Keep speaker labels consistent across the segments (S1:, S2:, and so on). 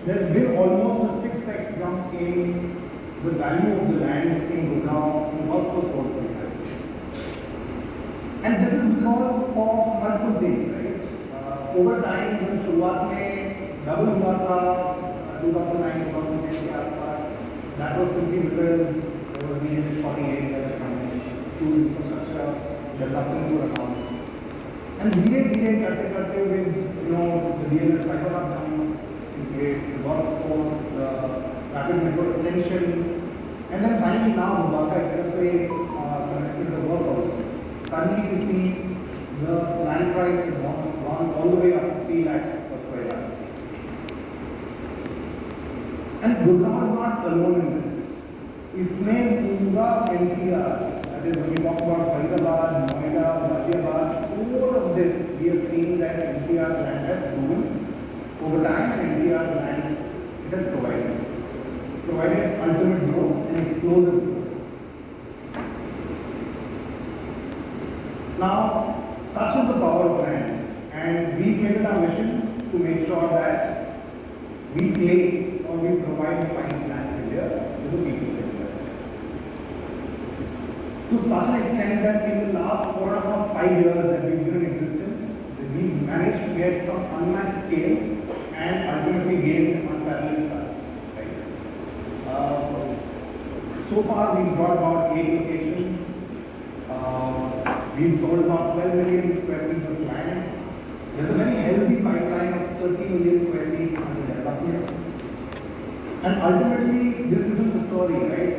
S1: there's been almost a 6x jump in the value of the land in Lodha in golf course road, for example. And this is because of multiple things, right? Over time, when शुरुआत में double हुआ था 2009-2010 के आसपास, that was simply because there was the NH-48 that coming, two infrastructure developments were announced. And धीरे-धीरे करते-करते with the DLF cycle coming in place, the golf course, the rapid metro extension, and then finally now Lodha Expressway commencement of work also. Suddenly you see the land price has gone all the way up to 3 lakh per square yard. And Gurgaon is not alone in this. इसमें पूरा NCR, that is when we talk about Faridabad, Noida, Ghaziabad, all of this we have seen that NCR's land has proven over time, and NCR's land it has provided. It's provided ultimate growth and explosive growth. Now, such is the power of land, and we made it our mission to make sure that we play or we provide the finest land in India to the people of India. To such an extent that in the last 4.5-5 years that we've been in existence, we've managed to get some unmatched scale and ultimately gained unparalleled trust. Right? So far, we've brought about 8 locations. We've sold about 12 million square feet of land. There's a very healthy pipeline of 30 million square feet under development. And ultimately, this isn't the story, right?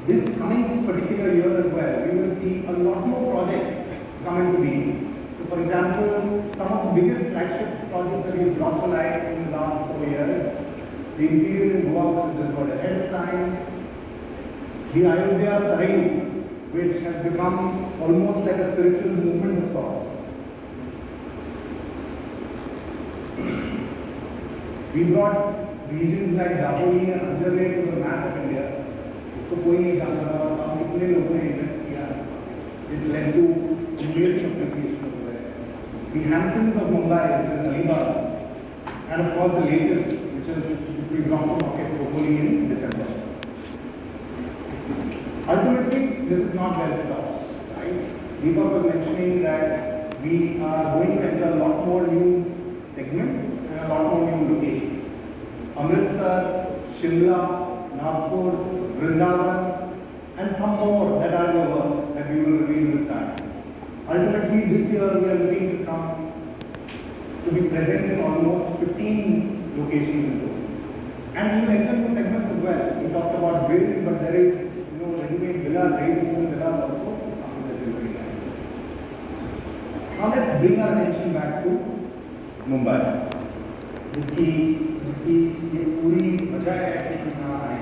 S1: This coming particular year as well, we will see a lot more projects come into being. So for example, some of the biggest flagship projects that we've brought to life in the last 4 years, the Imperial in Goa, which is delivered ahead of time, the Ayodhya Sarayu, which has become almost like a spiritual movement of sorts. We brought regions like Dapoli and Anjarne to the map of India. इसको कोई नहीं जानता था और अब कितने लोगों ने इन्वेस्ट किया. It's led to amazing appreciation over there. The Hamptons of Mumbai, which is Alibag, and of course the latest, which we brought to market hopefully in December. Ultimately, this is not where it stops, right? Deepak was mentioning that we are going to enter a lot more new segments and a lot more new locations. Amritsar, Shimla, Nagpur, Vrindavan, and some more that are in the works that we will reveal with time. Ultimately, this year we are looking to come to be present in almost 15 locations in total. And we will enter new segments as well. We talked about build, but there is ready-made villas, ready-to-own villas also is something that we will bring back. Now let's bring our attention back to Mumbai. जिसकी ये पूरी वजह है कि हम यहाँ आए.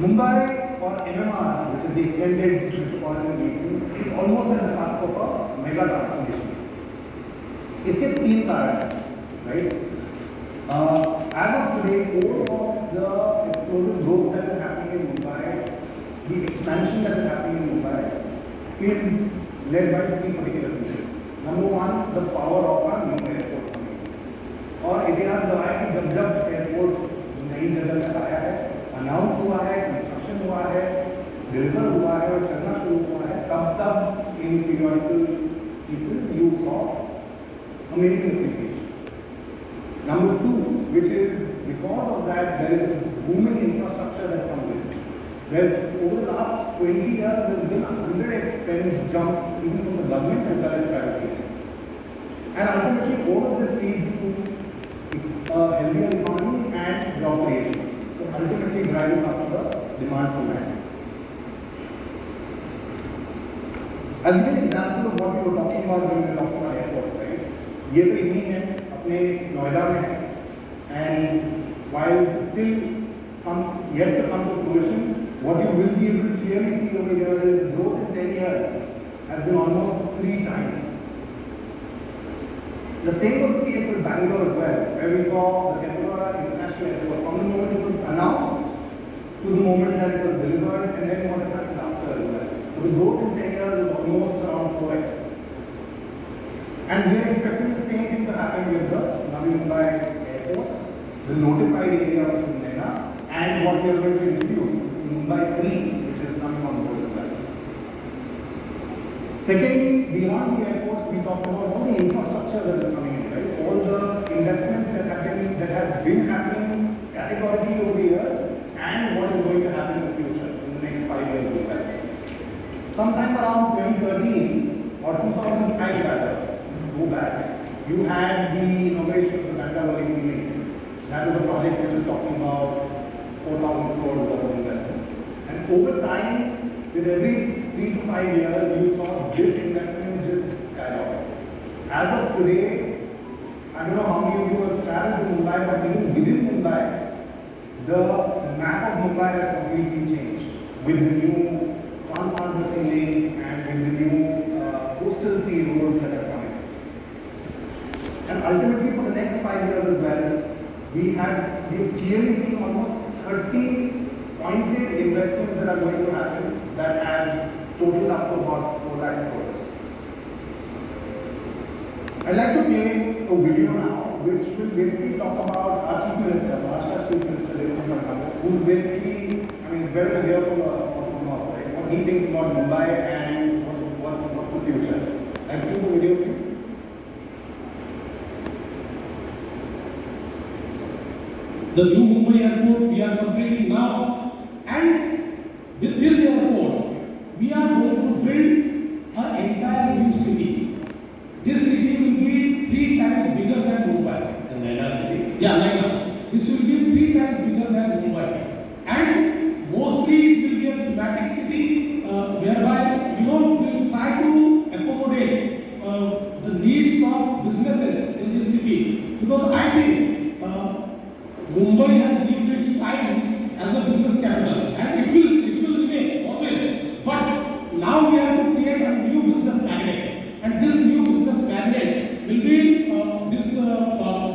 S1: Mumbai or MMR, which is the extended metropolitan region, is almost at the cusp of a mega transformation. इसके 3 कारण हैं, right? As of today, all of the explosive growth that is happening in Mumbai, the expansion that is happening in Mumbai, is led by 3 particular pieces. Number 1, the power of a new airport coming. और इतिहास गवाह है कि जब airport नई जगह पर आया है, अनाउंस हुआ है, कंस्ट्रक्शन हुआ है, डिलीवर हुआ है और चलना शुरू हुआ है, तब इन periodical pieces you saw amazing appreciation. Number 2, which is because of that there is a booming infrastructure that comes in. Over the last 20 years, there's been a 100x spends jump even from the government as well as private players. And ultimately, all of this leads to a healthier economy and job creation. So ultimately driving up the demand for land. I'll give you an example of what we were talking about when we were talking about airports, right? ये तो यही है अपने नोएडा में, and while this is still yet to come to fruition, what you will be able to clearly see over here is growth in 10 years has been almost 3 times. The same was the case with Bangalore as well, where we saw the Tempura International Airport from the moment it was announced to the moment that it was delivered, and then what has happened after as well. So the growth in 10 years is almost around 4x. And we are expecting the same thing to happen with the Navi Mumbai airport, the notified area which is Nena, and what we are going to introduce is Mumbai 3, which is coming on board as well. Secondly, beyond the airports, we talked about all the infrastructure that is coming in, right? All the investments that have been happening categorically over the years, and what is going to happen in the future, in the next 5 years as well. Sometime around 2013 or 2005 rather, go back, you had the inauguration of the Bandra-Worli Sea Link. That was a project which is talking about 4,000 crores worth of investments. And over time, with every 3 to 5 years, you saw this investment just skyrocket. As of today, I don't know how many of you have traveled to Mumbai, but even within Mumbai, the map of Mumbai has completely changed with the new trans-Harbour lanes and with the new coastal sea roads that are coming. And ultimately, for the next 5 years as well, we have clearly seen almost 30 pointed investments that are going to happen that have totaled up to about 4 lakh crores. I'd like to play a video now which will basically talk about our Chief Minister, Maharashtra Chief Minister, who's basically, I mean, it's better to hear from a person's mouth, right? What he thinks about Mumbai and what's the future. And play the video, please.
S2: The new Mumbai airport we are completing now, and with this airport we are going to build an entire new city. This city will be 3 times bigger than Mumbai.
S3: The Naira city?
S2: Yeah, Naira. This will be 3 times bigger than Mumbai, and mostly it will be a thematic city whereby we will try to accommodate the needs of businesses in this city, because I think Mumbai has lived its time as a business capital, and it will remain always. But now we have to create a new business magnet, and this new business magnet will be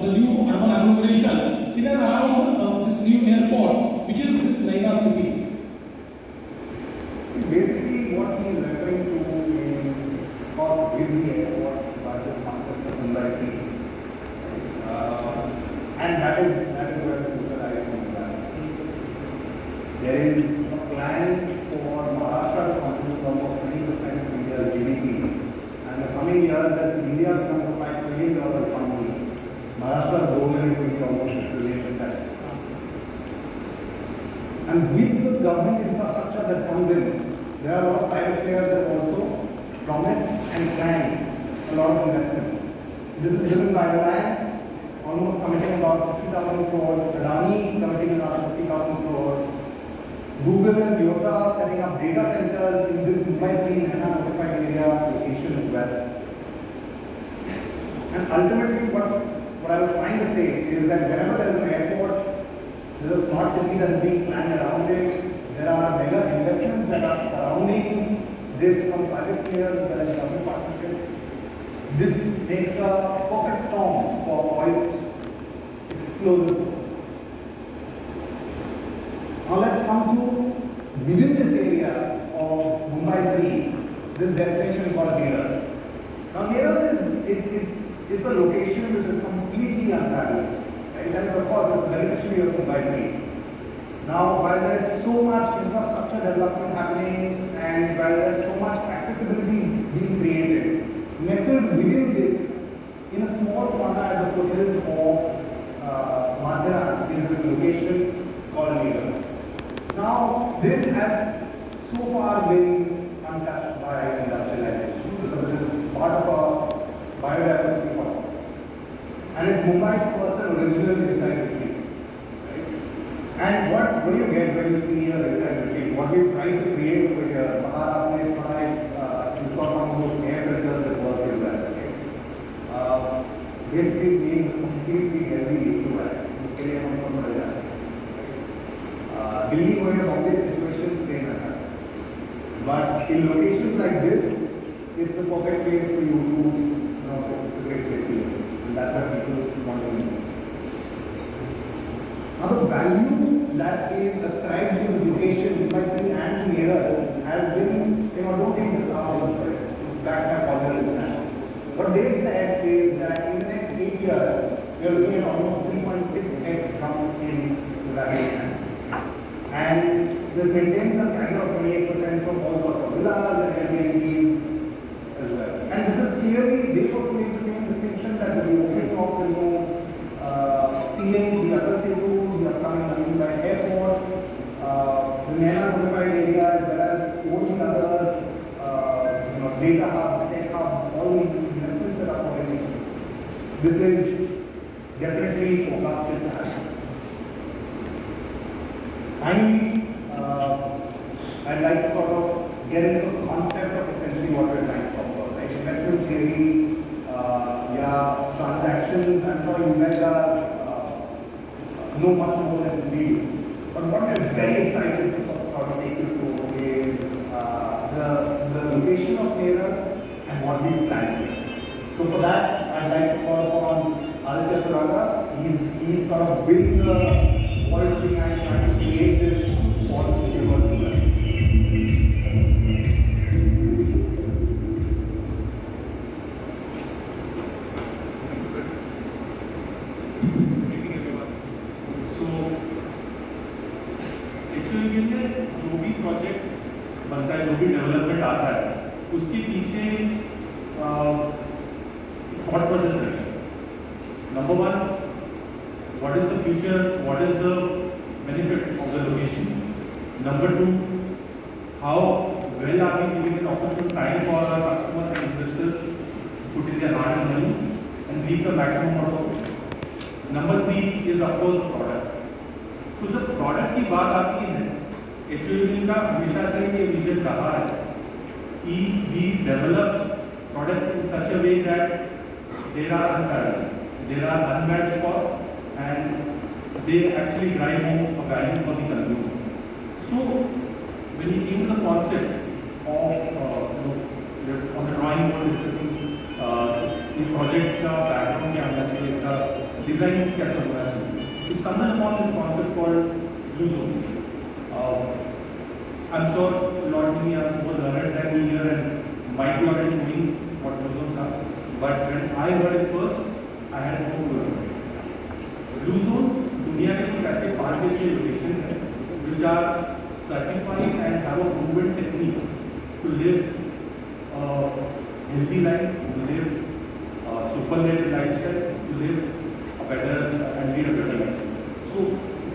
S2: the new urban agglomeration in and around this new airport, which is this Naira city.
S1: Basically, what he is referring to is, of course, with the airport, by this concept of Mumbai 3. And that is where the future lies for Mumbai. There is a plan for Maharashtra to contribute almost 20% of India's GDP. And in the coming years, as India becomes a $5 trillion economy, Maharashtra's role in it will be almost $1 trillion itself. And with the government infrastructure that comes in, there are a lot of private players that also promised and planned a lot of investments. This is driven by Reliance, almost committing about 60,000 crores, Adani committing another 50,000 crores, Google and Lodha setting up data centers in this Mumbai 3 and notified area location as well. And ultimately, what I was trying to say is that whenever there is an airport, there is a smart city that is being planned around it, there are mega investments that are surrounding this from private players as well as government partnerships. This makes a perfect storm for poised explosion. Now let's come to within this area of Mumbai 3, this destination is called Neral. Now Neral is it's a location which is completely unparalleled, right? And of course it's a beneficiary of Mumbai 3. Now while there is so much infrastructure development happening and while there is so much accessibility being created, nestled within this, in a small corner at the foothills of Madhya is this location called Neral. Now, this has so far been untouched by industrialization because this is part of a biodiversity concept. And it's Mumbai's first and original hillside retreat. Right? And what do you get when you see a hillside retreat? What we've tried to create over here, you saw some of those air filters that work in there. Okay? Basically, it means a completely healthy equilibrium. उसके लिए हम सब बढ़ जाते हैं. Delhi हो या Bombay situation same है. But in locations like this, it's the perfect place for you to, it's a great place to live. And that's what people want to live. Now the value that is ascribed to this location, Mumbai and Neral, has been, don't take this out of it. It's backed by all the international. what they've said is that in the next 8 years, we are looking at almost 3.6x jump in the value of land. And this maintains a CAGR of 28% from all sorts of villas and Airbnbs as well. And this is clearly, they also make the same distinction that the opening of the new ceiling, the other Setu, the upcoming Navi Mumbai airport, the Neral modified area, as well as all the other data hubs, tech hubs, all the investments that are pouring in. This is definitely forecasted to happen. Finally, I'd like to sort of get into the concept of essentially what we're trying to talk about, right? Investment theory, transactions. I'm sure you guys are know much more than we do. But what I'm very excited to sort of take you to is the location of Neral and what we've planned here. So for that, I'd like to call upon Aditya Turaga. He's sort of been the voice behind trying to create this for the consumers as well.
S3: HOABL में जो भी project बनता है, जो भी development आता है, उसके पीछे थॉट प्रोसेस रहता है. Number one, what is the future, what is the benefit of the location. Number two, how well are we giving an opportune time for our customers and investors to put in their hard earned money and reap the maximum out of it. Number three is of course product. तो जब product की बात आती है, HOABL का हमेशा से ये विजन रहा है कि we develop products in such a way that there are unparalleled, there are unmatched for, and they actually drive home a value for the consumer. So when we came to the concept of on the drawing board discussing ये project का background क्या होना चाहिए, इसका design कैसा होना चाहिए, we stumbled upon this concept called blue zones. I'm sure a lot of you are more learned than me here and might be already knowing what blue zones are. But when I heard it first, I had no clue. Blue zones, दुनिया के कुछ ऐसे 5 या 6 locations हैं which are certified and have a proven technique to live a healthy life, to live a superlative lifestyle, to live a better and lead a better life. So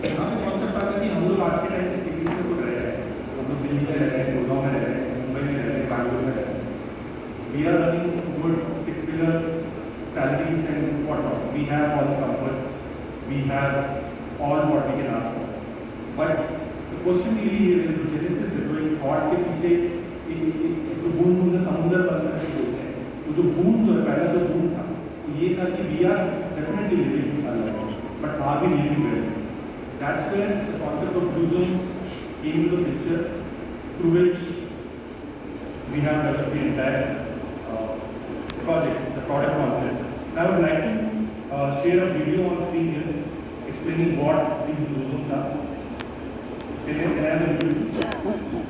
S3: यहाँ पे concept आता है कि हम लोग आज के टाइम में सिटीज में तो रह रहे हैं, हम लोग दिल्ली में रह रहे हैं, गुड़गांव में रह रहे हैं, मुंबई में रह रहे हैं, बैंगलोर में रह रहे हैं. We are earning good 6-figure salaries and whatnot. We have all the comforts, we have all what we can ask for. But the question really here is, the genesis है, जो एक thought के पीछे एक जो बूंद बूंद से समुद्र बनता है बोलते हैं, वो जो बूंद जो है, पहला जो बूंद था वो ये था कि we are definitely living a life, but are we living well? That's where the concept of blue zones came into the picture, through which we have developed the entire project, the product concept. Now I would like to share a video on screen here explaining what these blue zones are. Can I have the video please?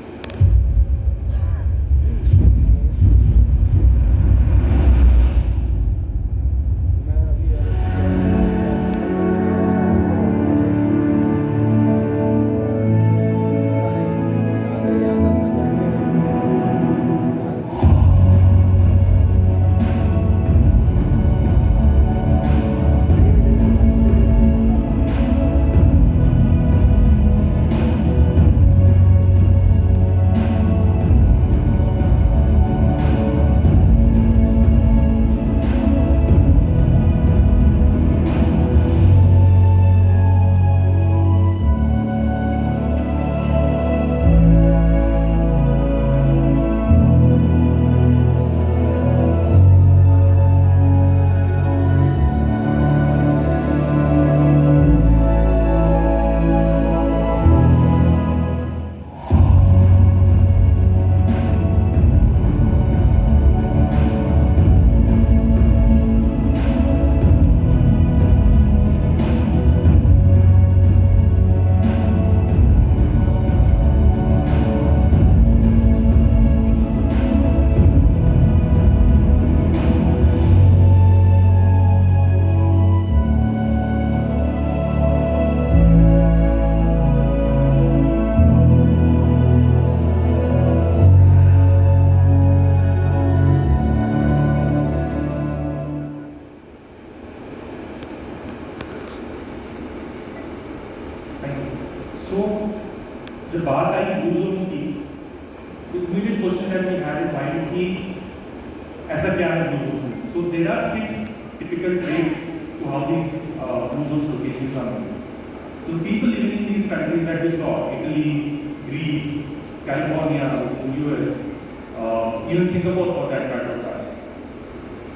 S3: जब बात आई blue zones की, the immediate question that we had in mind कि ऐसा क्या है blue zones में? So there are 6 typical traits to how these blue zones locations are made. So people living in these countries that we saw, Italy, Greece, California, which is in US, even Singapore for that matter of fact.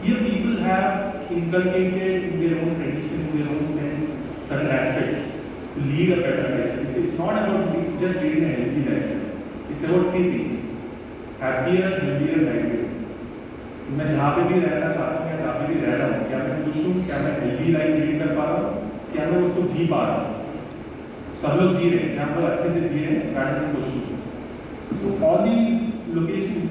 S3: Here people have inculcated in their own tradition, in their own sense, certain aspects to lead a better lifestyle. It's not about just leading a healthy lifestyle. It's about 3 things: happier, healthier, livelier. मैं जहाँ पे भी रहना चाहता हूँ या जहाँ पे भी रह रहा हूँ, क्या मैं खुश हूँ, क्या मैं हेल्दी लाइफ लीड कर पा रहा हूँ, क्या मैं उसको जी पा रहा हूँ. सब लोग जी रहे हैं, यहाँ पर अच्छे से जी रहे हैं, that is the question. So all these locations,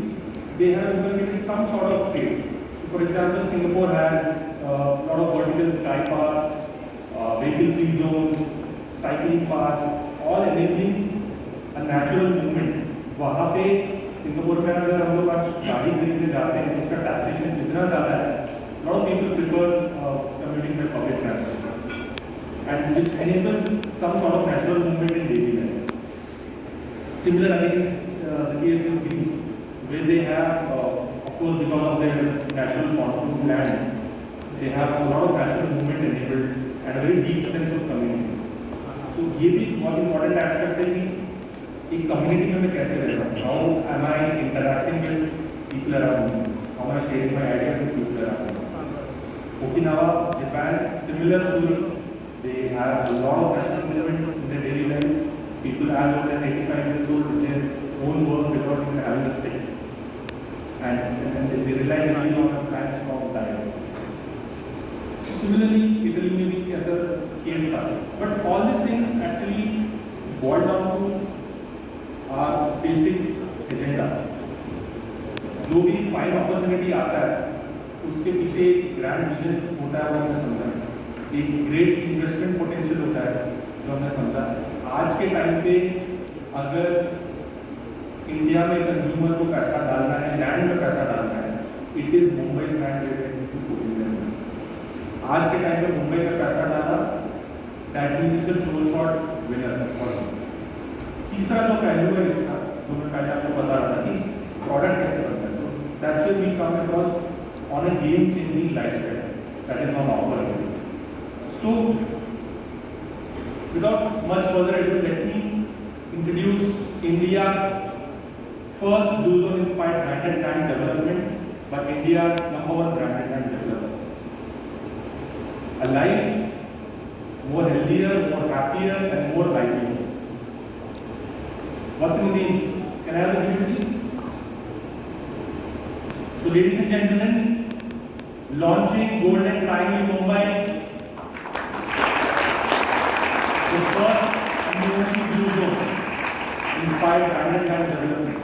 S3: they have inculcated some sort of trait. So for example, Singapore has a lot of vertical sky paths, vehicle-free zones, cycling paths, all enabling a natural movement. वहाँ पे Singapore में अगर हम लोग आज गाड़ी खरीदने जाते हैं तो उसका टैक्सेशन जितना ज़्यादा है, lot of people prefer commuting by public transport, and which enables some sort of natural movement in daily life. Similar again is the case with Greece, where they have, of course, because of their natural contour land, they have a lot of natural movement enabled and a very deep sense of community. So ये भी बहुत important aspect है कि एक community में मैं कैसे रह रहा हूँ. How am I interacting with people around me? How am I sharing my ideas with people around me? Okinawa, Japan, similar story. They have a lot of natural movement in their daily life. People as old as 85 years old with their own work without even having a stick. And they rely heavily on a kind strong diet. Similarly, Italy में भी ऐसा case था. But all these things actually boil down to our basic agenda. जो भी fine opportunity आता है, उसके पीछे एक ग्रैंड विजन होता है, वो हमने समझा. एक ग्रेट इन्वेस्टमेंट पोटेंशियल होता है जो हमने समझा. आज के टाइम पे अगर इंडिया में कंज्यूमर को पैसा डालना है, लैंड में पैसा डालना है, it is Mumbai land related. आज के टाइम पे मुंबई में पैसा डाला, that means it's a sure shot winner. तीसरा जो पहलू है इसका, जो मैं पहले आपको बता रहा था कि प्रोडक्ट कैसे बनता है, so that's where we come across on a game changing lifestyle that is on offer. So, without much further ado, let me introduce India's first blue zone inspired branded land development by India's #1 branded land developer. A life more healthier, more happier, and more lively. What's in the name? Can I have the video, please? So, ladies and gentlemen, launching Golden Triangle Mumbai. The first community blue zone inspired branded land development.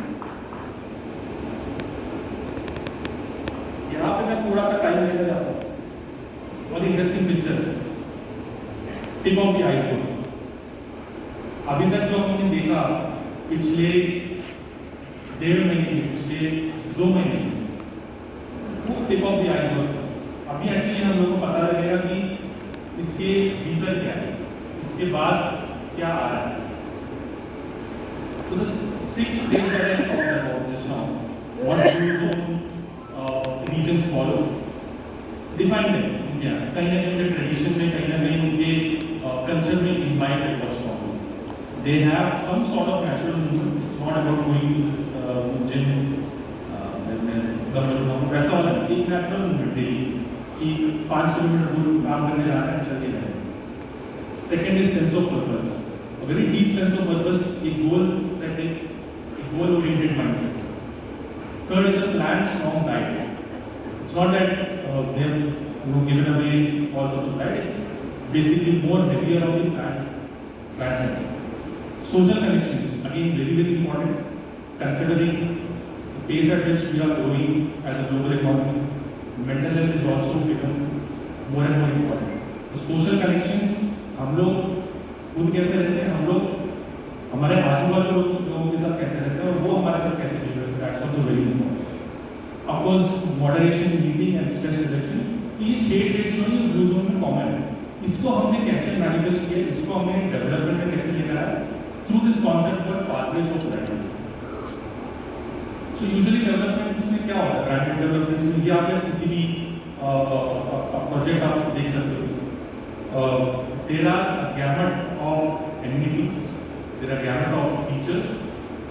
S3: यहाँ पे मैं थोड़ा सा time लेना चाहता हूँ. बहुत interesting picture है. Tip of the iceberg. अभी तक जो हमने देखा पिछले 1.5 महीने, पिछले 2 महीने, वो टिप ऑफ द आइसबर्ग. अभी एक्चुअली हम लोगों को पता लगेगा कि इसके भीतर क्या है, इसके बाद क्या आ रहा है. So the 6 things that I talked about just now, what blue zone regions follow, defined है India. कहीं ना कहीं उनके ट्रेडिशन में, कहीं ना कहीं उनके कल्चर में इम्बाइब है what's normal. They have some sort of natural movement. It's not about going to gym वैसा वाला एक नेचुरल मूवमेंट डेली कि 5 किलोमीटर दूर काम करने जाना है, चलते रहें. Second is sense of purpose. A very deep sense of purpose, a goal setting, a goal-oriented mindset. Third is a planned, strong diet. It's not that they have given away all sorts of diet. It's basically more heavier on the planned setting. Social connections, again very very important. Considering the pace at which we are growing as a global economy, mental health is also become more and more important. So social connections, हम लोग खुद कैसे रहते हैं, हम लोग हमारे आजू बाजू लोगों के साथ कैसे रहते हैं और वो हमारे साथ कैसे जुड़े रहते हैं. That's also very important. Of course moderation, eating and stress reduction, ये 6 ट्रेड्स जो हैं ब्लू जोन में कॉमन है. इसको हमने कैसे मैनिफेस्ट किया, इसको हमने डेवलपमेंट में कैसे लेकर आया, through this concept called pathways of branding. So usually developments में क्या होता है? Branded developments में या फिर किसी भी प्रोजेक्ट आप देख सकते हो. There are a gamut of amenities, there are a gamut of features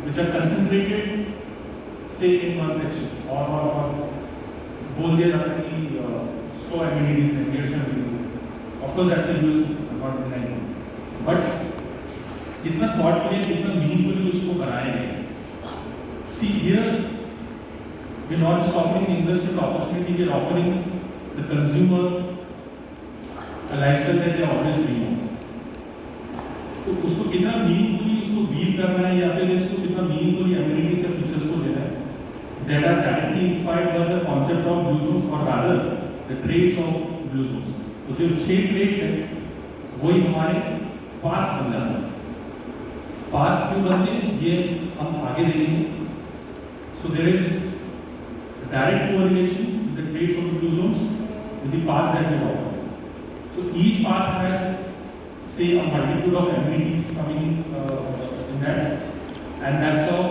S3: which are concentrated, say in one section, or बोल दिया जाता है कि 100 amenities हैं, 150 amenities हैं. Of course that's a use, I'm not denying. But इतना thoughtfully, इतना meaningfully उसको बनाया है. See here, we're not just offering the investment opportunity, we're offering the consumer a lifestyle that they always dream of. तो उसको कितना meaningfully उसको weave करना है या फिर उसको कितना meaningfully amenities या features को देना है, that are directly inspired by the concept of blue zones or rather the traits of blue zones. तो जो 6 traits हैं, वही हमारे 5 बन जाते हैं. 5 क्यों बनते हैं, ये हम आगे देखेंगे. So there is a direct correlation with the traits of the blue zones with the paths that we offer. So each path has, say, a multitude of amenities coming in that, and that's how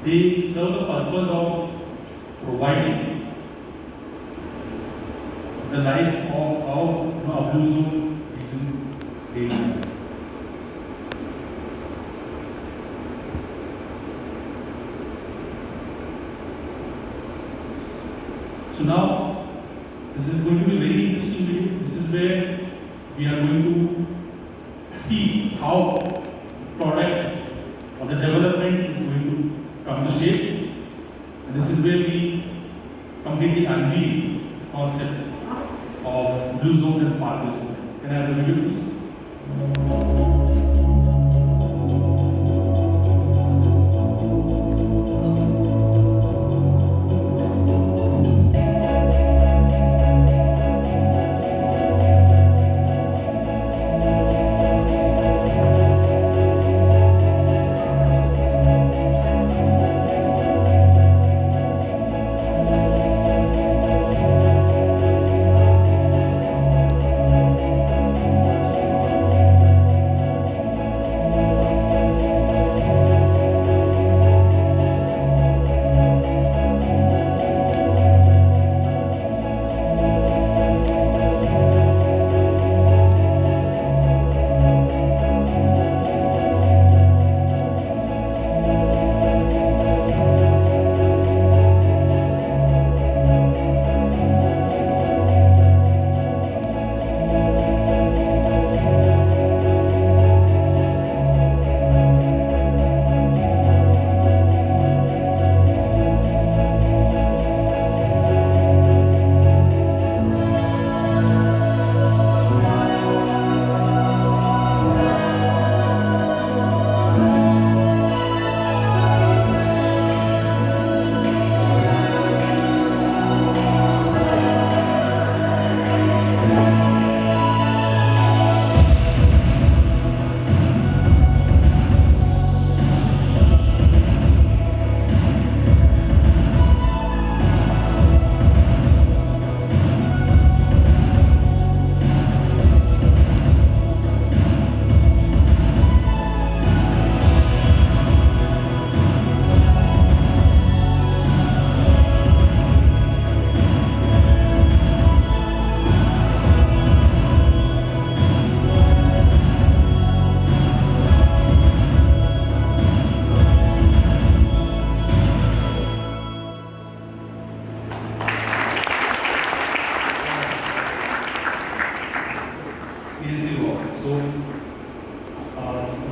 S3: they serve the purpose of providing the life of how a blue zone region really is. So now, this is going to be a very interesting video. This is where we are going to see how product or the development is going to come to shape. And this is where we completely unveil the concept of blue zones and pathways. Can I have the video, please?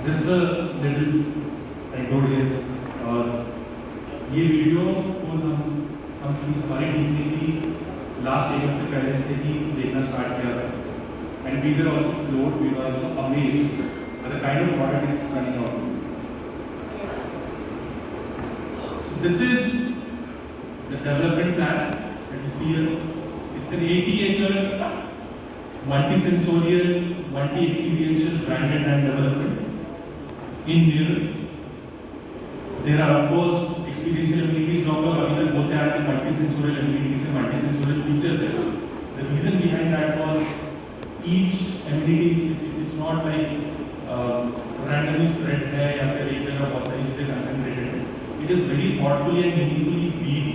S3: just a little anecdote here. ये video को हम हमारी team ने भी last एक हफ्ते पहले से ही देखना स्टार्ट किया था, and we were also float, we were also amazed by the kind of product it's turning out. So this is the development plan that you see here. It's an 80-acre multi-sensorial, multi-experiential branded land development in Neral. There are of course experiential amenities जो हम लोग अभी तक बोलते आ रहे हैं multi-sensorial amenities and multi-sensorial features है. The reason behind that was each amenity it's not like randomly spread है या फिर एक जगह बहुत सारी चीज़ें कंसंट्रेटेड है. It is very thoughtfully and meaningfully weave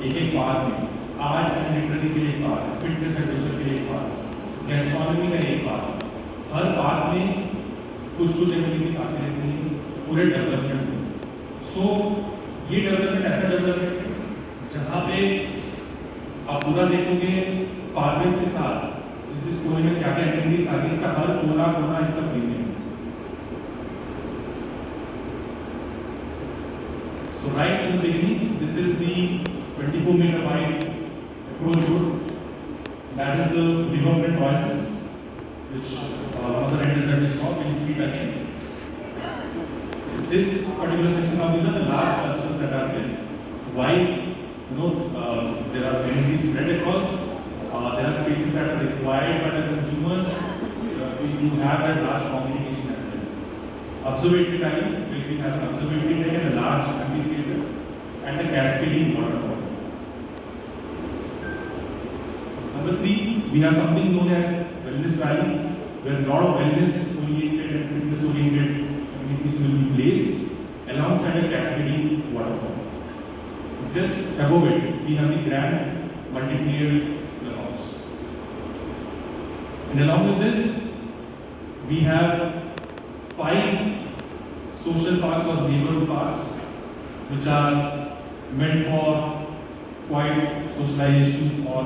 S3: एक एक पार्ट में. आर्ट एंड लिटरेरी के लिए एक पार्ट, फिटनेस एडवेंचर के लिए एक पार्ट, गैस्ट्रोनॉमी का एक पार्ट. हर पार्ट में कुछ एक्टिविटीज आती रहती हैं पूरे डेवलपमेंट में. सो ये डेवलपमेंट ऐसा डेवलपमेंट है जहाँ पे आप पूरा देखोगे पार्टनर्स के साथ जिस कोने में क्या क्या एक्टिविटीज आती है, इसका हर कोना कोना इसका premium. So right in the beginning, this is the 24-meter wide approach road. That is the riverfront oasis, which one of the renders that we saw. Can you see that again? This particular section, now these are the large clusters that are there. Why? There are amenities spread across. There are spaces that are required by the consumers. You have that large communication as well. Observatory valley, where we have an observatory deck and a large amphitheater and a cascading waterfall. Number 3, we have something known as Wellness Valley, where a lot of wellness-oriented and fitness-oriented activities will be placed alongside a cascading waterfall. Just above it, we have the grand multi-player clubhouse. And along with this, we have 5 social parks or neighborhood parks, which are meant for quiet socialization or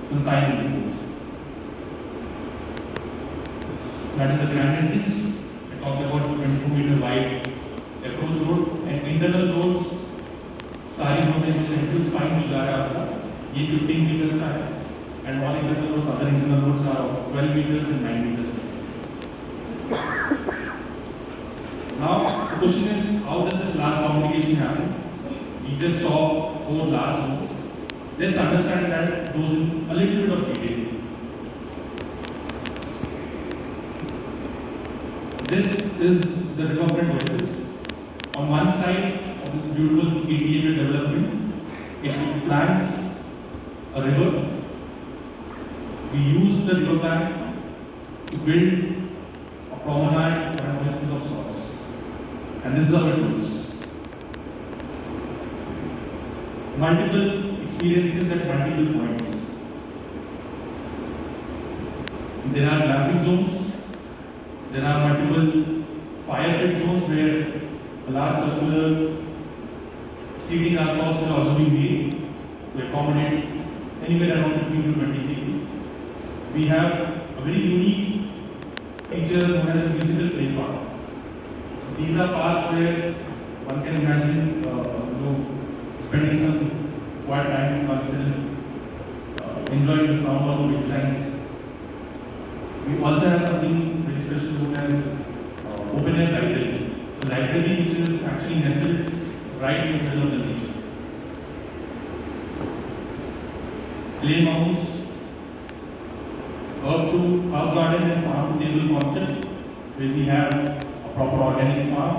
S3: some time intervals. That is the grand entrance. I talked about 24-meter wide approach road and internal roads. सारी रोडें जो central spine जो जा रहा है आपका ये 15 meters का है and all internal roads, other internal roads are of 12 meters and 9 meters. Now the question is, how does this large communication happen? We just saw 4 large zones. Let's understand that those in a little bit of detail. This is the riverfront oasis. On one side of this beautiful 80-acre development, it flanks a river. We use the river bank to build a promenade or an oasis of sorts. And this is how it looks. Multiple experiences at multiple points. There are glamping zones. There are multiple fire pit zones where a large circular seating outhouse will also be made to accommodate anywhere around 15 to 20 people. We have a very unique feature known as a musical play park. So these are parks where one can imagine spending some quiet time in oneself, enjoying the sound of the wind chimes. We also have something very special known as open air library. So library which is actually nestled right in the middle of the nature. Play mounds, herb garden and farm to table concept, where we have a proper organic farm,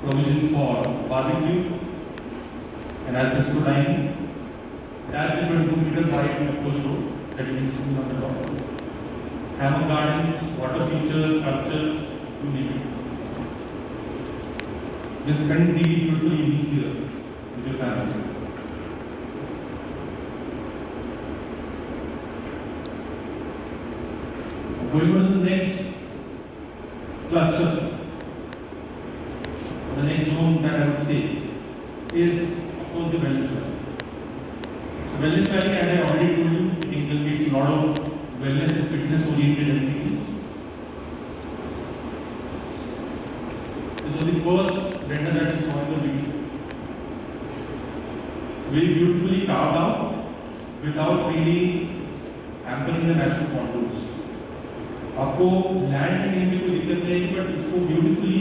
S3: provision for barbecue and alfresco dining. That's a 22-meter wide approach road that you can see on the top. Hammock gardens, water features, sculptures, you name it. You can spend really beautiful evenings here with your family. Going on to the next cluster, the next zone that I would say is, of course, the Wellness Valley. So Wellness Valley, as I already told you, it inculcates a lot of wellness and fitness oriented activities. This was the first render that we saw in the video. Very beautifully carved out without really hampering the natural contours. आपको land में कहीं पे कोई दिक्कत नहीं है, but इसको beautifully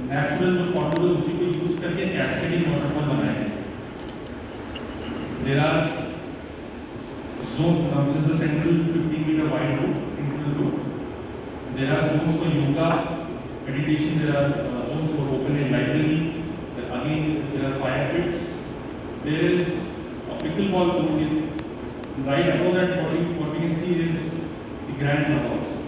S3: natural जो कॉन्टूर है उसी को यूज करके कैस्केडिंग वाटरफॉल बनाया है. There are zones. This is the central 15-meter wide road, internal road. There are zones for yoga, meditation. There are zones for open air library. Again, there are fire pits. There is a pickleball court here. Right above that, what we can see is the grand clubhouse.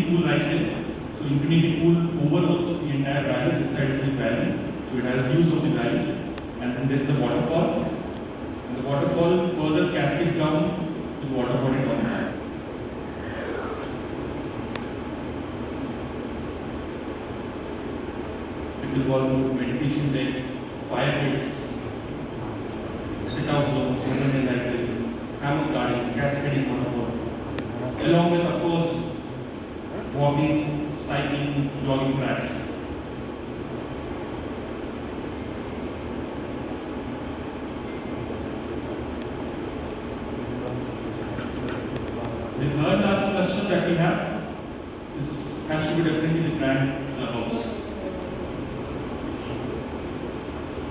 S3: infinity pool right here. So infinity pool overlooks the entire valley. This side is the valley, so it has views of the valley. And then there is a waterfall. And the waterfall further cascades down to the water body down there. Pickleball court, meditation deck, fire pits, sit-out zones, children library, hammock garden, cascading waterfall. Along with, of course, walking, cycling, jogging tracks. The third large cluster that we have has to be definitely the grand clubhouse.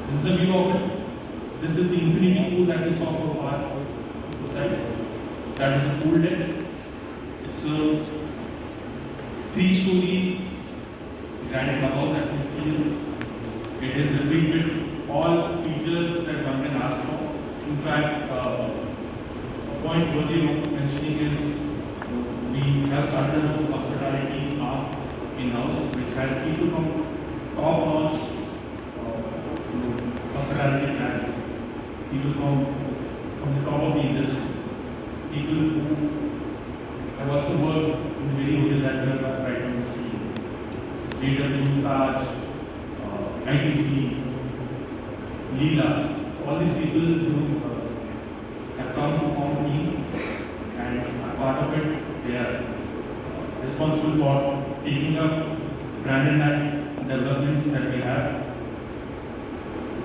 S3: This is the view of it. This is the infinity pool that we saw so far. This side. That is the pool deck. It's a 3-story grand clubhouse that we see here. It is equipped with all features that one can ask for. In fact, a point worthy of mentioning is we have started a hospitality arm in-house, which has people from top-notch hospitality brands, people from the top of the industry, people who have also worked in very hotel that we are right now seeing. JW, Taj, ITC, Leela, all these people who have come to form a team, and a part of it they are responsible for taking up brand developments that we have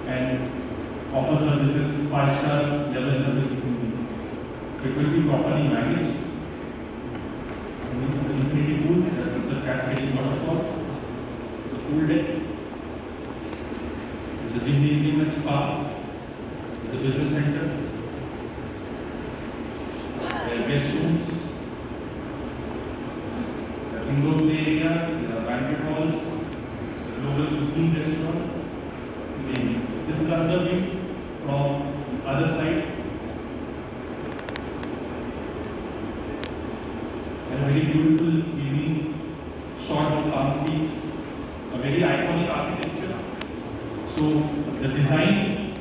S3: and offer services, 5-star level services in these. So it will be properly managed. The infinity pool, that is the cascading waterfall, the pool deck, there's a gymnasium and spa, there's a business center, there are guest rooms, there are indoor play areas, there are banquet halls, there's a global cuisine restaurant. This is another view from the other side. And a very beautiful evening shot of palm trees, a very iconic architecture. So the design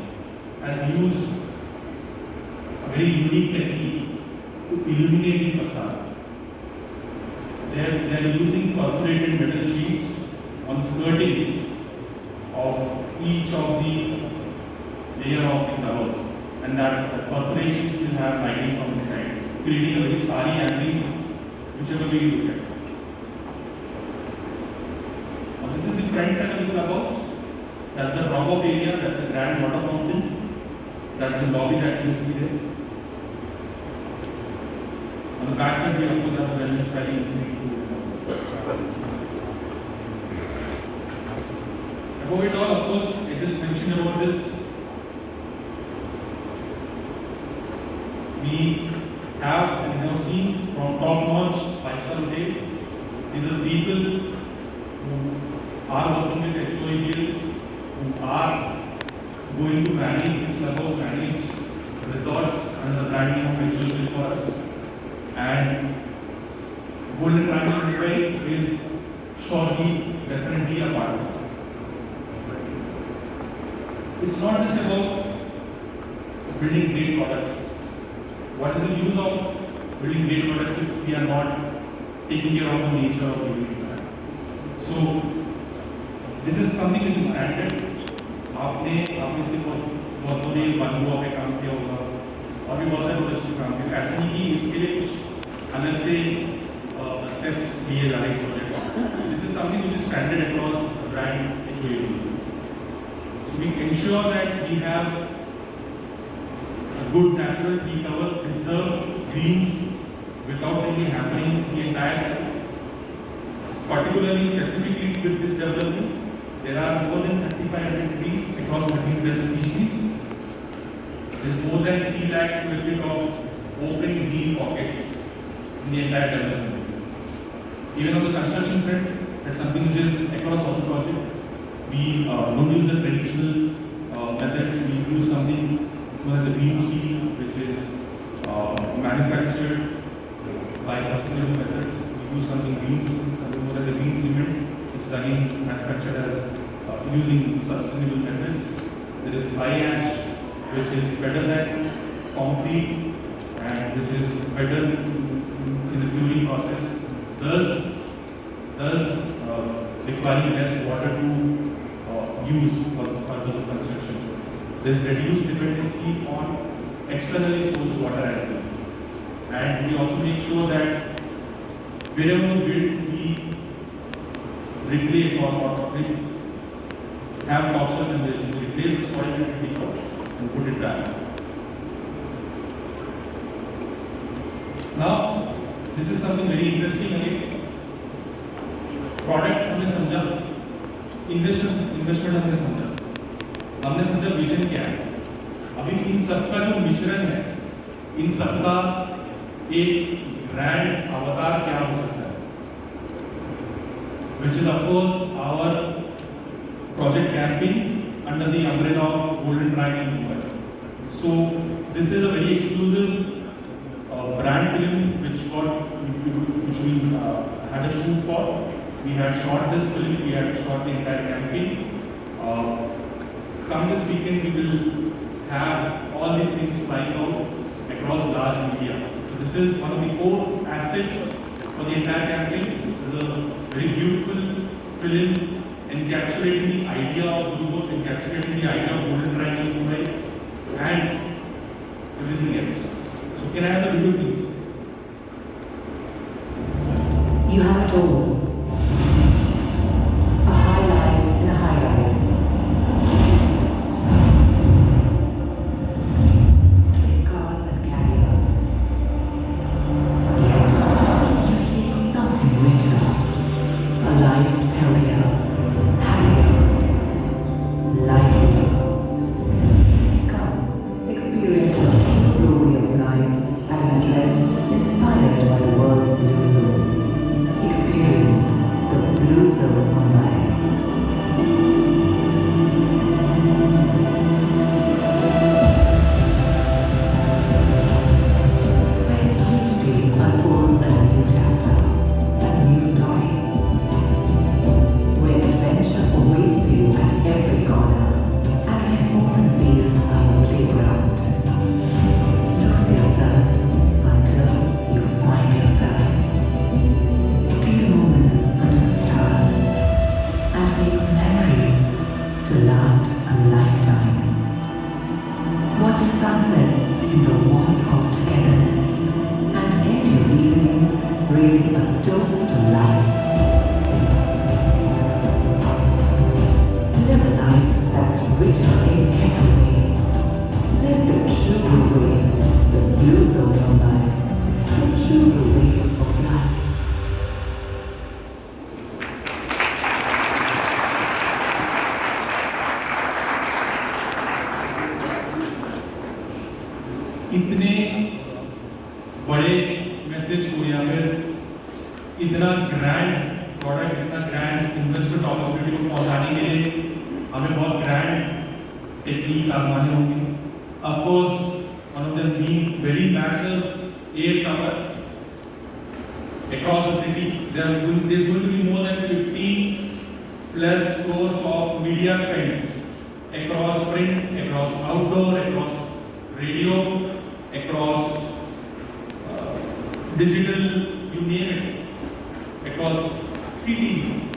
S3: has used a very unique technique to illuminate the facade. They are using perforated metal sheets on skirtings of each of the layer of the flowers, and that perforations will have lighting from the side, creating a very starry ambience, whichever way you look at it. Now this is the front side of the clubhouse. That's the drop-off area. That's a grand water fountain. That's the lobby that you will see there. On the back side, we of course have a wellness valley. Above it all, of course, I just mentioned about this. We have an in-house team from top-notch 5-star hotels. These are people who are working with HOABL, who are going to manage this clubhouse, manage resorts under the brand name of HOABL for us. And Golden Triangle Mumbai is surely, definitely a part of it. It's not just about building great products. What is the use of building great products if we are not taking care of the nature of the building? So this is something which is standard. आपने से बहुत बड़े बंबुओं पे काम किया होगा और भी बहुत सारे बहुत अच्छे काम किए। ऐसा नहीं कि इसके लिए कुछ अलग से steps लिए जा रहे हैं इस project. This is something which is standard across the brand HOABL. So we ensure that we have a good natural tree cover, preserve greens without really hampering the entire site. Particularly, specifically with this development, there are more than 3,500 trees across 13 species. There is more than 3 lakh square feet of open green pockets in the entire development. Even on the construction front, that's something which is across all the project. We don't use the traditional methods. We use something known as the green steel, which is manufactured by sustainable methods. We use something known as a green cement, which is again manufactured as using sustainable methods. There is fly ash, which is better than concrete and which is better in the curing process, thus requiring less water to use for the purpose of construction. There is reduced dependency on externally sourced water as well. And we also make sure that wherever we build, we replace or have topsoil generation, replace the soil that we take out and put it back. Now, this is something very interesting again. Product हमने समझा, investment हमने समझा vision क्या है. अभी इन सबका जो मिश्रण है, इन सबका एक ग्रैंड अवतार क्या हो सकता है, which is of course our project campaign under the umbrella of Golden Triangle Mumbai. So this is a very exclusive brand film which we had a shoot for. We had shot this film, we had shot the entire campaign. Come this weekend, we will have all these things flying out across large media. So this is one of the core assets for the entire campaign. This is a very beautiful film encapsulating the idea of Blue Boat, encapsulating the idea of Golden Triangle Mumbai and everything else. So can I have the video please?
S4: You have it all. A high life in a high rise. Big cars and carriers. Yet, you seek something richer. A life healthier, happier, livelier. Come, experience the true glory of life at an address inspired by the world's blue zones. Experience the Blue Zone Mumbai. Where each day unfolds a new chapter, a new story. Where adventure awaits you at every corner, and where open fields are your playground. Lose yourself until you find yourself. Steal moments under the stars and make memories to last a lifetime. Watch sunsets in the warmth of togetherness and end your evenings raising a toast to life. Live a life that's richer in every way. Live the true blue way, the Blue Zone Mumbai, the true blue way of life.
S3: इतने बड़े message को या फिर इतना grand product, इतना grand investment opportunity को पहुंचाने के लिए हमें बहुत ग्रैंड टेक्निक्स आजमाने होंगे. Of course one of them being very massive air cover across the city. There's going to be more than 15 plus crores of media spends across print, across outdoor, across radio, across digital, you name it, across city.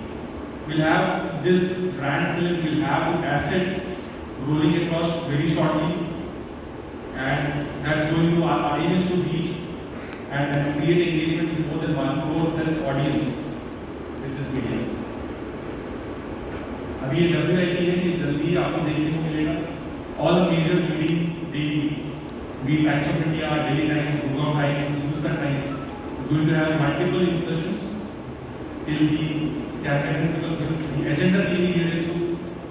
S3: We'll have this brand film, we'll have the assets rolling across very shortly, and that's going to, our aim is to reach and create engagement with more than 1 crore plus audience with this media. अभी ये WIP है कि जल्दी आपको देखने को मिलेगा. All the major leading dailies, be it Times of India, Daily Times, Gurgaon Times, Hindustan Times, going to have multiple insertions till the campaign, because the agenda really here is to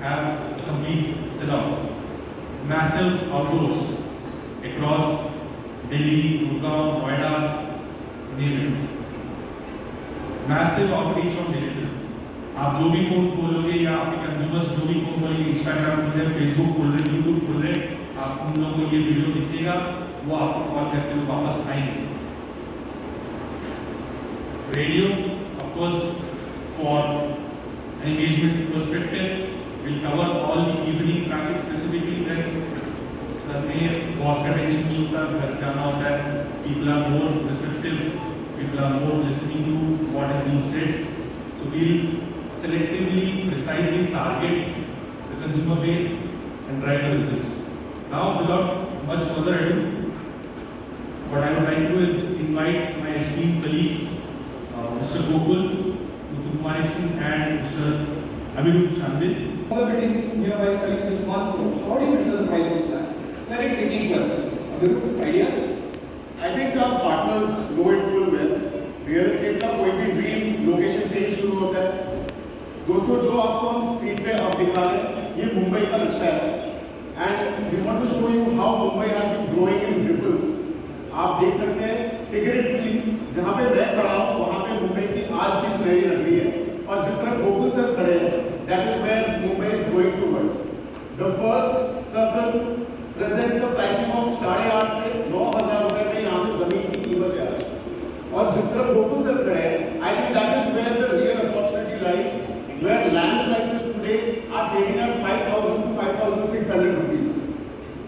S3: have a complete sellout. Massive outdoors across Delhi, Gurgaon, Noida, name it. Massive outreach on digital. आप जो भी phone खोलोगे या आपके consumers जो भी phone खोलेंगे, Instagram खोल रहे हैं, फेसबुक खोल रहे हैं, यूट्यूब खोल रहे हैं, आप उन लोगों को ये वीडियो दिखेगा, वो आपको कॉल करके वो वापस आएंगे. radio, of course, for an engagement perspective. We'll cover all the evening traffic specifically when sir में बॉस का टेंशन नहीं होता, घर जाना होता है, people are more receptive, people are more listening to what is being said. So we'll selectively, precisely target the consumer base and drive the results. Now, without much further ado, what I would like to do is invite my esteemed colleagues, Mr. Gokul, Mr. Kumaresan, and Mr. Abhirup Chandil.
S5: Bidding nearby selling is 1 crore. So how do you measure the price of that? Very tricky question. Abhirup, ideas?
S6: I think our partners know it full well. Real estate का कोई भी dream location से ही शुरू होता है. दोस्तों जो आपको हम स्क्रीन पे अब दिखा रहे हैं ये मुंबई का नक्शा है and we want to show you how Mumbai has been growing in triples. आप देख सकते हैं फिगरेटिवली जहाँ पे मैं खड़ा हूँ वहाँ पे मुंबई की आज की सुनहरी नगरी है और जिस तरह गोकुल सर खड़े हैं that is where Mumbai is growing towards. The first circle presents a pricing of 8.5 से 9,000 रुपए में यहाँ पे जमीन की कीमत है. और जिस तरह गोकुल सर खड़े हैं I think that is where the real opportunity lies, where land prices today are trading at 5,000 to 5,600 rupees.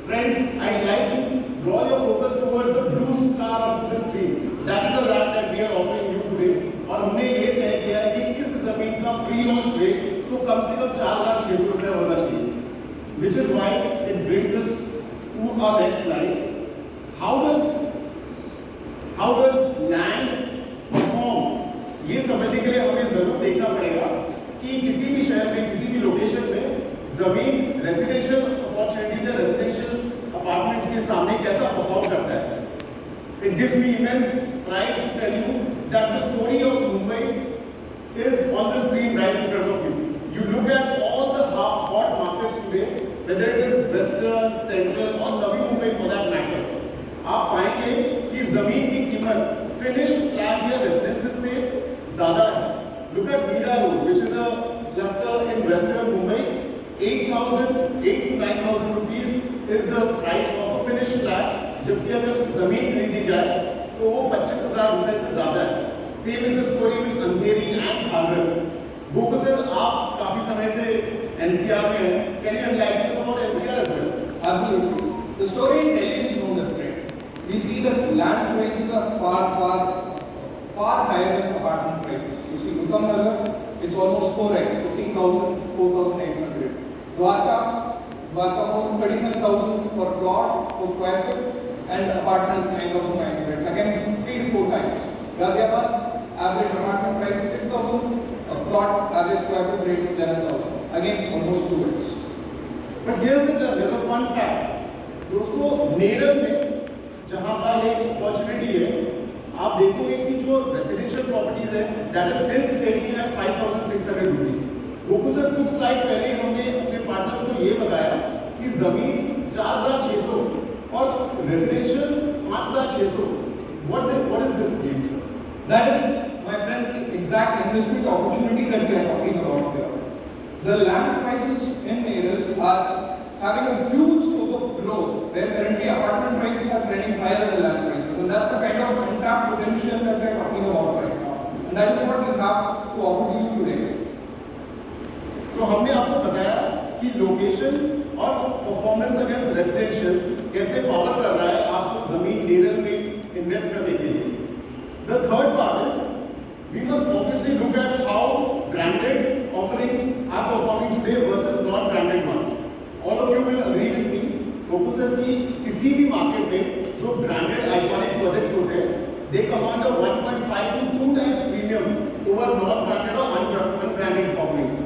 S6: Friends, I'd like to draw your focus towards the blue star onto the screen. That is the land that we are offering you today. और हमने ये तय किया है कि इस जमीन का प्री लॉन्च रेट तो कम से कम 4,600 रुपए होना चाहिए. Which is why it brings us to our next slide. How does land perform? ये समझने के लिए हमें जरूर देखना पड़ेगा कि किसी भी शहर में किसी भी लोकेशन में जमीन रेजिडेंशियल अपॉर्चुनिटीज या रेजिडेंशियल अपार्टमेंट्स के सामने कैसा परफॉर्म करता है. It gives me immense pride to tell you that the story of Mumbai is on the screen right in front of you. You look at all the hot markets today, whether it is Western, Central or Navi Mumbai for that matter. आप पाएंगे कि जमीन की कीमत finished flat या residences से ज्यादा है. Look at Neral Road, which is a cluster in Western Mumbai. 8,000 to 9,000 rupees is the price of a finished flat. जबकि अगर जमीन खरीदी जाए तो वो 25,000 रुपए से ज्यादा है. Same is the story with Andheri and खागर. गोकुल सर आप काफी समय से NCR में हैं. Can you enlighten us about NCR as well?
S5: Absolutely. The story in Delhi is no different. We see that land prices are far higher than apartment prices. You see, Uttam Nagar, it's almost 4x, 15,000, 4,800. Dwarka more than 37,000 per plot per square foot, and apartments 9,900. Again, 3 to 4 times. Ghaziabad, average apartment price is 6,000. A plot average square foot rate is 11,000. Again, almost 2x.
S6: But there's a fun fact. दोस्तों नेरल में जहाँ पर एक opportunity है आप देखोगे कि जो रेजिडेंशियल प्रॉपर्टीज है that is still trading at 5,600 rupees. Gokul sir कुछ स्लाइड पहले हमने अपने पार्टनर्स को ये बताया कि जमीन 4,600 और residential 5,600. What is this game, sir?
S5: That is, my friends, the exact investment opportunity that we are talking about here. The land prices in Neral are having a huge scope of growth, where currently apartment prices are trending higher than the land prices, and that's the kind of untapped potential that we are talking about right now, and that is what we have to offer to you today.
S6: तो हमने आपको बताया कि location और performance against residential कैसे power कर रहा है आपको जमीन नेरल में इन्वेस्ट करने के लिए. The third part is we must obviously look at how branded offerings are performing today versus non-branded ones. All of you will agree with me. Gokul sir की किसी भी मार्केट में जो ब्रांडेड आइकॉनिक प्रोजेक्ट्स होते हैं they command a 1.5 to 2 times premium over non-branded or unbranded offerings.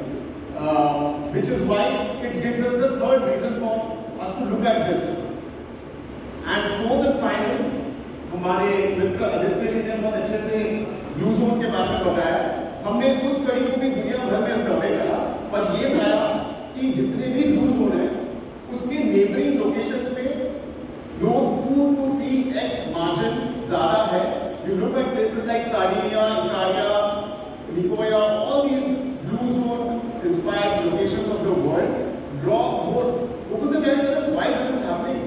S6: Which is why it gives us the third reason for us to look at this. And fourth and final, हमारे मित्र आदित्य जी ने बहुत अच्छे से blue zone के बारे में बताया. हमने उस कड़ी को भी दुनिया भर में सर्वे करा और ये बताया कि जितने भी ब्लू जोन है उसके नेबरिंग लोकेशंस पे लोग 2 to 3x मार्जिन ज्यादा है. You look at places like Sardinia, Italia, Nicoya, all these blue zone inspired locations of the world draw more. What is the character? Why this is happening?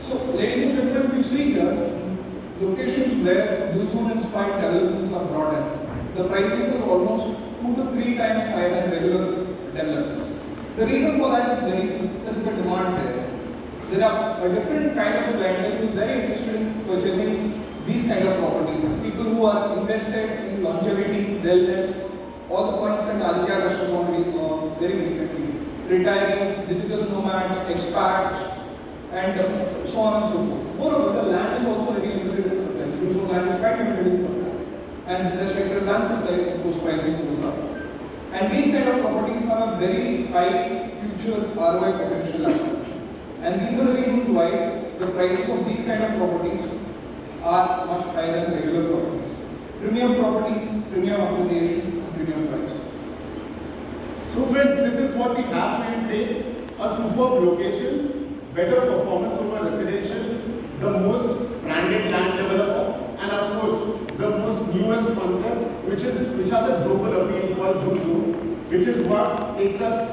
S5: So, ladies and gentlemen, you see here, locations where blue zone inspired developments are brought in, the prices are almost 2 to 3 times higher than regular developments. The reason for that is very simple. There is a demand there. There are a different kind of clientele who is very interested in purchasing these kind of properties. People who are invested in longevity, wellness, all the points that Aditya touched upon very recently. Retirees, digital nomads, expats, and so on and so forth. Moreover, the land is also very limited in supply. Blue zone land is quite limited in supply. And the restricted land supply, of course, pricing goes up. And these kind of properties have a very high future ROI potential. And these are the reasons why the prices of these kind of properties are much higher than regular properties. Premium properties, premium appreciation, premium price.
S6: So friends, this is what we have for you today. A superb location, better performance over residential, the most branded land developer, and of course, the most newest concept, which has a global appeal called Blue Zone, which is what takes us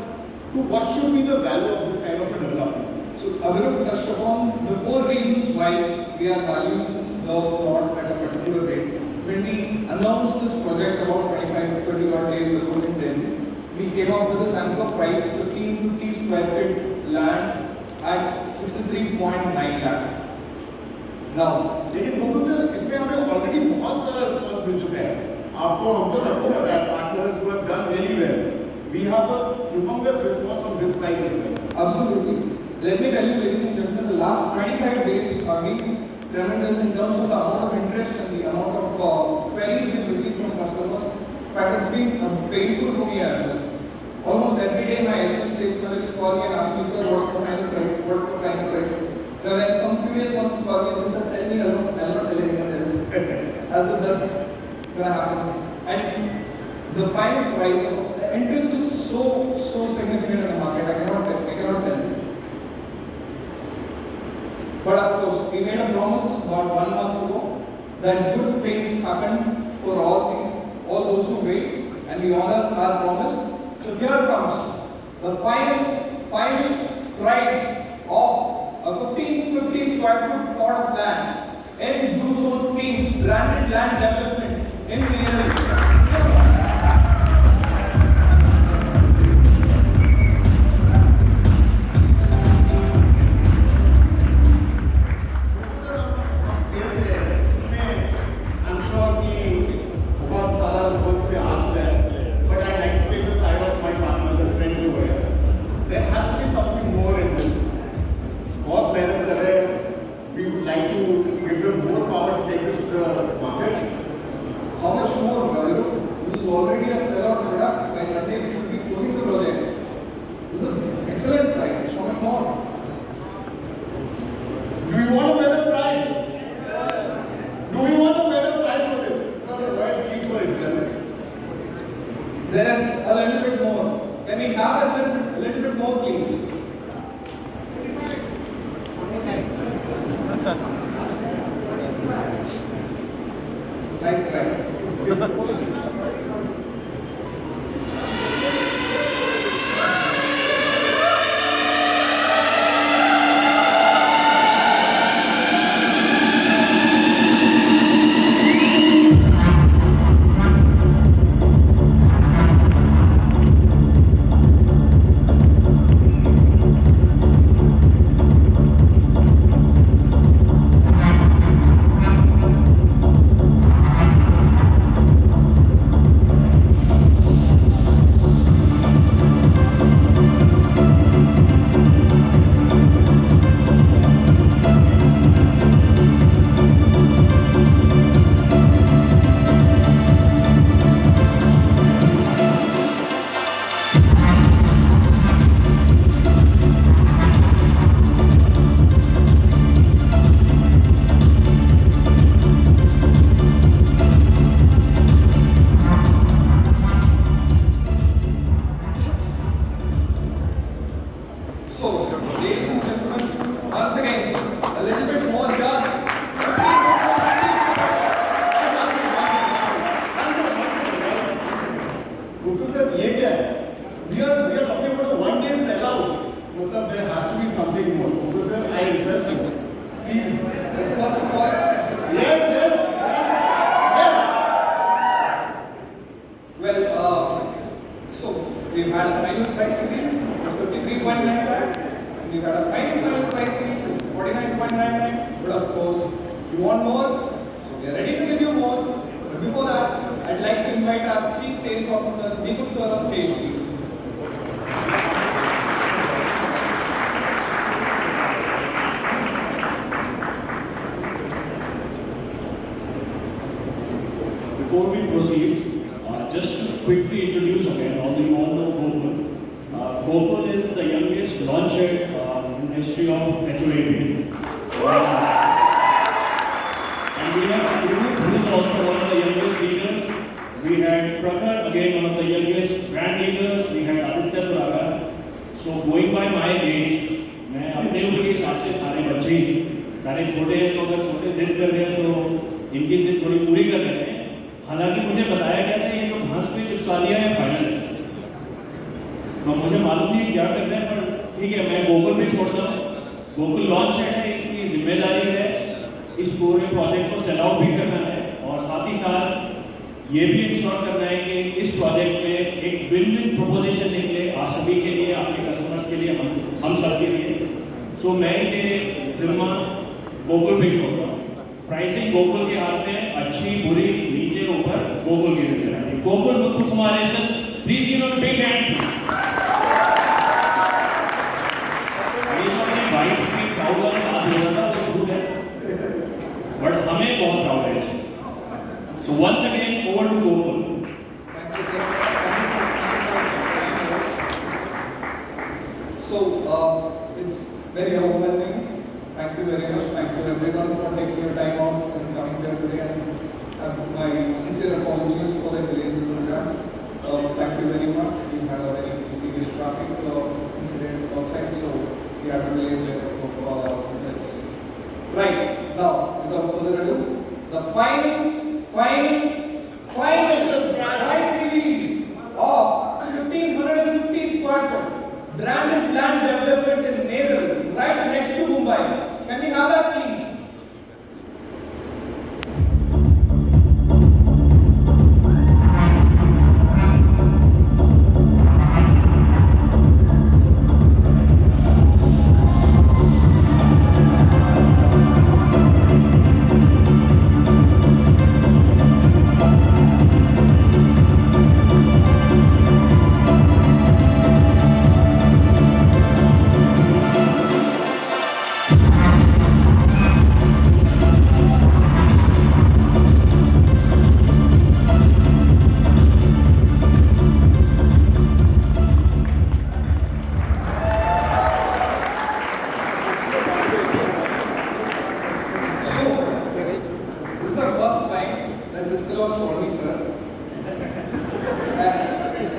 S6: to what should be the value of this kind of a development.
S5: So Abhirup touched upon the 4 reasons why we are valuing the plot at a particular rate. When we announced this project about 25 to 30 odd days ago in Delhi, we came up with this anchor price 1550 square feet land at 63.9 lakh. Now,
S6: लेकिन Gokul sir इसमें हमें already बहुत सारा response मिल चुका है आपको हमको सबको पता है partners who have done really well. We have a humongous response from this price as well.
S5: Absolutely. Let me tell you, ladies and gentlemen, the last 25 days are being tremendous in terms of the amount of interest and the amount of queries we receive from customers. In fact, it's been painful for me as well. Almost every day my SM sales managers call me and ask me, sir, what's the final price? What's the final price? Now, when some curious ones to call me and say, sir, tell me alone, I'll not tell anyone else. As if that's gonna happen. And the final price, the interest is so significant in the market, I cannot tell you. But of course, we made a promise about 1 month ago that good things happen for all those who wait, and we honor our promise. So here comes the final price of a 1550 square foot plot of land in Blue Zone team branded land development in Neral. How much more, Gaurav? This is already a sellout product. By Sunday, we should be closing the project. This is an excellent price. How much more?
S6: Do you want a better price? Yes. Do we want a better price for this? So the price speaks for itself.
S5: There is a little bit more. Can we have a little bit more, please? Nice try.
S6: We are talking about a 1 day sellout. मतलब there has to be something more. So sir, I request you, please.
S5: First of all,
S6: Yes.
S5: We've had a final price reveal of 53.9 lakh, and we've had a final price reveal of 49.99. But of course, you want more, so we are ready to give you more. But before that, I'd like to invite our Chief Sales Officer, Deepak sir, on stage, please.
S7: Before we proceed, just to quickly introduce again, although you all know HOABL. HOABL is the youngest launcher in the history of HOABL. And we have Guru, who is also one of the youngest leaders. We had Prakhar, again one of the youngest brand leaders. We had Aditya Turaga. So going by my age, मैं अपने उम्र के हिसाब से सारे बच्चे ही सारे छोटे हैं, तो अगर छोटे जिद कर रहे हैं तो इनकी जिद थोड़ी पूरी कर रहे हैं। हालांकि मुझे बताया गया था ये जो घास पे चिपका दिया है फाइनल, तो मुझे मालूम नहीं क्या करना है, पर ठीक है मैं गूगल पे छोड़ता हूँ। गूगल लॉन्च है, इसकी जिम्मेदारी है इस पूरे प्रोजेक्ट को सेल आउट भी करना है और साथ ही साथ ये भी इंश्योर करना है कि इस प्रोजेक्ट में एक विन विन प्रोपोजिशन निकले आप सभी के लिए, आपके कस्टमर्स के लिए, हम सब के लिए। सो मैं ये जिम्मा गूगल पे छोड़ता हूँ। प्राइसिंग गूगल के हाथ में, अच्छी बुरी नीचे ऊपर गूगल की जिम्मेदारी। Google Muthu Kumar sir, please give a big hand. ये जो अपनी वाइफ की प्राउड वाली बात हो रहा था वो झूठ है, बट हमें बहुत प्राउड है इससे। So once again over to Google.
S5: So, it's very overwhelming. Thank you very much. Thank you everyone for taking your time out and coming here today. And my sincere apologies for the delay in the program. Thank you very much. We had a very serious traffic incident outside, so we had a delay of minutes. Right now, without further ado, the final price reveal of 1550 square foot branded land development in Neral, right next to Mumbai. Can we have that, please?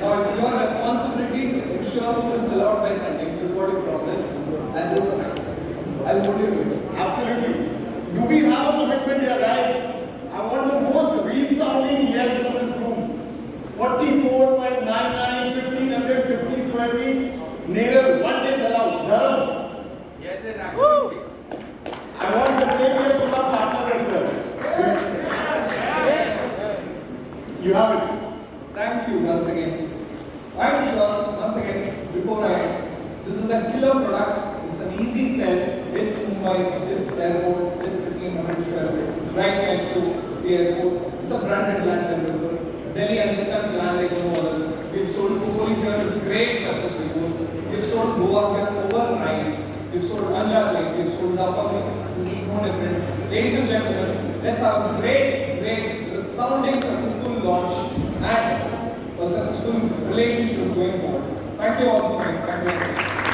S5: Now it's your responsibility to ensure it's allowed by Sunday, which is what you promised, and this price. I'll put you to it.
S6: Absolutely. Do we have a commitment here, guys? I want the most resounding yes from this room. 44.99, 1550 square feet. Neral, 1 day allowed. Dharam.
S5: Yes, yes, absolutely.
S6: I want the same yes from our partners as well. You have it.
S5: Thank you once again. I'm sure, once again, before I end, this is a killer product. It's an easy sell. It's Mumbai, it's airport, it's 1500 square feet. It's right next to the airport. It's a branded land developer. Delhi understands land like no other. We've sold Kupoli here with great success before. We've sold Goa here overnight. We've sold Anjar Lake, we've sold Dapa Lake. This is no different. Ladies and gentlemen, let's have a great, resounding successful launch and a successful relationship going forward. Thank you all for coming. Thank you.